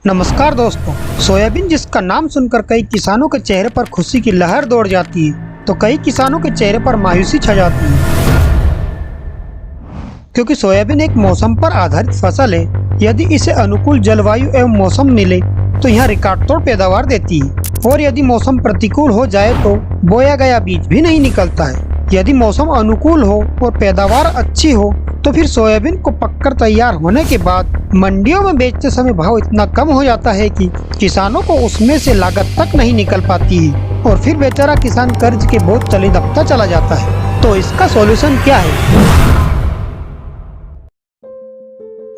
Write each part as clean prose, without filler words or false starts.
नमस्कार दोस्तों। सोयाबीन जिसका नाम सुनकर कई किसानों के चेहरे पर खुशी की लहर दौड़ जाती है तो कई किसानों के चेहरे पर मायूसी छा जाती है, क्योंकि सोयाबीन एक मौसम पर आधारित फसल है। यदि इसे अनुकूल जलवायु एवं मौसम मिले तो यह रिकॉर्ड तोड़ पैदावार देती है, और यदि मौसम प्रतिकूल हो जाए तो बोया गया बीज भी नहीं निकलता है। यदि मौसम अनुकूल हो और पैदावार अच्छी हो तो फिर सोयाबीन को पककर तैयार होने के बाद मंडियों में बेचते समय भाव इतना कम हो जाता है कि किसानों को उसमें से लागत तक नहीं निकल पाती है, और फिर बेचारा किसान कर्ज के बोझ तले दबता चला जाता है। तो इसका सॉल्यूशन क्या है?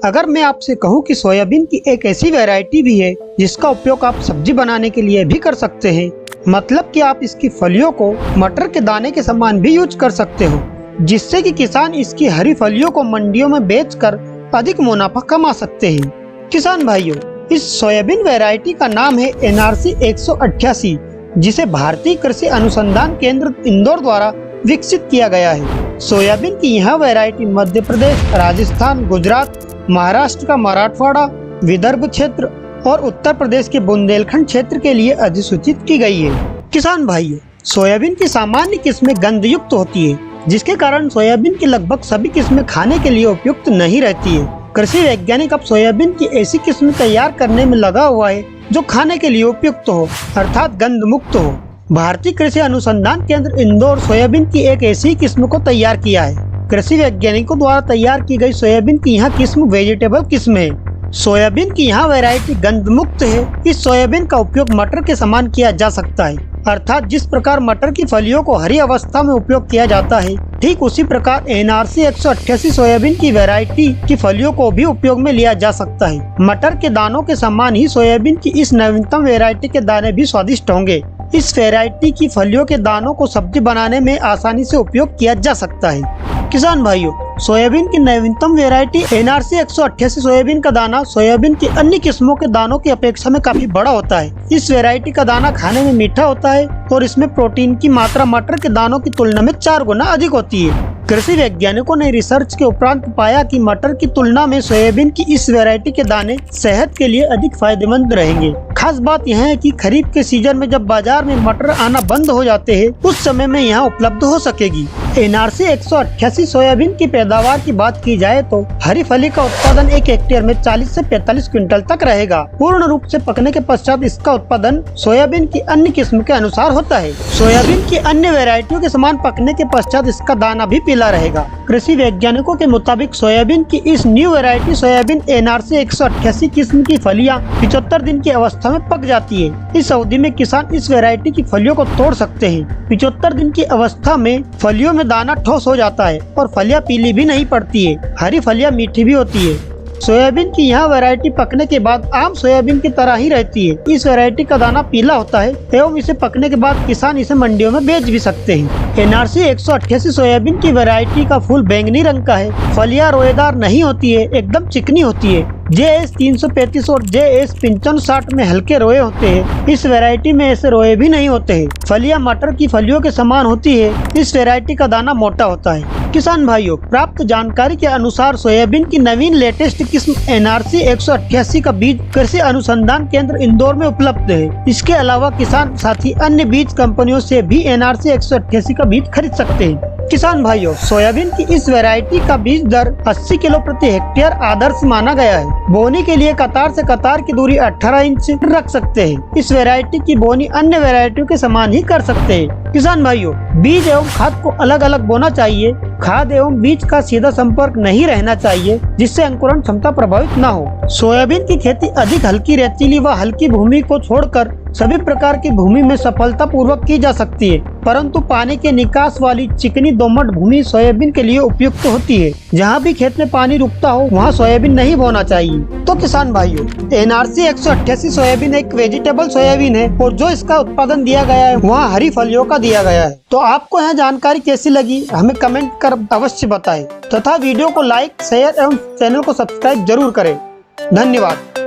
अगर मैं आपसे कहूं कि सोयाबीन की एक ऐसी वैरायटी भी है जिसका उपयोग आप सब्जी बनाने के लिए भी कर सकते हैं, मतलब कि आप इसकी फलियों को मटर के दाने के समान भी यूज कर सकते हो, जिससे कि किसान इसकी हरी फलियों को मंडियों में बेचकर अधिक मुनाफा कमा सकते हैं। किसान भाइयों, इस सोयाबीन वैरायटी का नाम है NRC 188, जिसे भारतीय कृषि अनुसंधान केंद्र इंदौर द्वारा विकसित किया गया है। सोयाबीन की यह वैरायटी मध्य प्रदेश, राजस्थान, गुजरात, महाराष्ट्र का मराठवाड़ा, विदर्भ क्षेत्र और उत्तर प्रदेश के बुंदेलखंड क्षेत्र के लिए अधिसूचित की गई है। किसान भाइयों, सोयाबीन की सामान्य किस्में गंधयुक्त होती है, जिसके कारण सोयाबीन की लगभग सभी किस्में खाने के लिए उपयुक्त नहीं रहती है। कृषि वैज्ञानिक अब सोयाबीन की ऐसी किस्म तैयार करने में लगा हुआ है जो खाने के लिए उपयुक्त हो, अर्थात गंध मुक्त हो। भारतीय कृषि अनुसंधान केंद्र इंदौर सोयाबीन की एक ऐसी किस्म को तैयार किया है। कृषि वैज्ञानिकों द्वारा तैयार की गई सोयाबीन की यह किस्म वेजिटेबल किस्म है। सोयाबीन की यह वैरायटी गंध मुक्त है। इस सोयाबीन का उपयोग मटर के समान किया जा सकता है, अर्थात जिस प्रकार मटर की फलियों को हरी अवस्था में उपयोग किया जाता है, ठीक उसी प्रकार NRC 188 सोयाबीन की वैरायटी की फलियों को भी उपयोग में लिया जा सकता है। मटर के दानों के समान ही सोयाबीन की इस नवीनतम वैरायटी के दाने भी स्वादिष्ट होंगे। इस वैरायटी की फलियों के दानों को सब्जी बनाने में आसानी से उपयोग किया जा सकता है। किसान भाइयों, सोयाबीन की नवीनतम वैरायटी NRC 188 सोयाबीन का दाना सोयाबीन की अन्य किस्मों के दानों की अपेक्षा में काफी बड़ा होता है। इस वैरायटी का दाना खाने में मीठा होता है और इसमें प्रोटीन की मात्रा मटर के दानों की तुलना में 4 गुना अधिक होती है। कृषि वैज्ञानिकों ने रिसर्च के उपरांत पाया कि मटर की तुलना में सोयाबीन की इस वैरायटी के दाने सेहत के लिए अधिक फायदेमंद रहेंगे। खास बात यह है कि खरीफ के सीजन में जब बाजार में मटर आना बंद हो जाते हैं, उस समय में यहाँ उपलब्ध हो सकेगी। NRC 188 सोयाबीन की पैदावार की बात की जाए तो हरी फली का उत्पादन 1 हेक्टेयर में 40 से 45 क्विंटल तक रहेगा। पूर्ण रूप से पकने के पश्चात इसका उत्पादन सोयाबीन की अन्य किस्म के अनुसार होता है। सोयाबीन की अन्य वैरायटियों के समान पकने के पश्चात इसका दाना भी पीला रहेगा। कृषि वैज्ञानिकों के मुताबिक सोयाबीन की इस न्यू वैरायटी सोयाबीन NRC 188 किस्म की फलियां 75 दिन की अवस्था में पक जाती है। इस अवधि में किसान इस वैरायटी की फलियों को तोड़ सकते हैं। 75 दिन की अवस्था में फलियों में दाना ठोस हो जाता है और फलियां पीली भी नहीं पड़ती है। हरी फलियां मीठी भी होती है। सोयाबीन की यह वैरायटी पकने के बाद आम सोयाबीन की तरह ही रहती है। इस वैरायटी का दाना पीला होता है एवं इसे पकने के बाद किसान इसे मंडियों में बेच भी सकते हैं। NRC 188 सोयाबीन की वैरायटी का फूल बैंगनी रंग का है। फलियां रोएदार नहीं होती है, एकदम चिकनी होती है। JS 335 और JS 5560 में हल्के रोए होते हैं। इस वैरायटी में ऐसे रोए भी नहीं होते हैं। फलियां मटर की फलियों के समान होती है। इस वैरायटी का दाना मोटा होता है। किसान भाइयों, प्राप्त जानकारी के अनुसार सोयाबीन की नवीन लेटेस्ट किस्म NRC 188 का बीज कृषि अनुसंधान केंद्र इंदौर में उपलब्ध है। इसके अलावा किसान साथी अन्य बीज कंपनियों से भी NRC 188 का बीज खरीद सकते हैं। किसान भाइयों, सोयाबीन की इस वैरायटी का बीज दर 80 किलो प्रति हेक्टेयर आदर्श माना गया है। बोनी के लिए कतार से कतार की दूरी 18 इंच रख सकते हैं। इस वैरायटी की बोनी अन्य वैरायटियों के समान ही कर सकते हैं। किसान भाइयों, बीज एवं खाद को अलग अलग बोना चाहिए। खाद एवं बीज का सीधा संपर्क नहीं रहना चाहिए, जिससे अंकुरण क्षमता प्रभावित न हो। सोयाबीन की खेती अधिक हल्की रेतीली व हल्की भूमि को छोड़कर सभी प्रकार की भूमि में सफलता पूर्वक की जा सकती है, परंतु पानी के निकास वाली चिकनी दोमट भूमि सोयाबीन के लिए उपयुक्त होती है। जहाँ भी खेत में पानी रुकता हो वहाँ सोयाबीन नहीं बोना चाहिए। तो किसान भाइयों, NRC 188 सोयाबीन एक वेजिटेबल सोयाबीन है और जो इसका उत्पादन दिया गया है वहाँ हरी फलियों का दिया गया है। तो आपको यह जानकारी कैसी लगी हमें कमेंट कर अवश्य बताएं, तथा वीडियो को लाइक, शेयर एवं चैनल को सब्सक्राइब जरूर करें। धन्यवाद।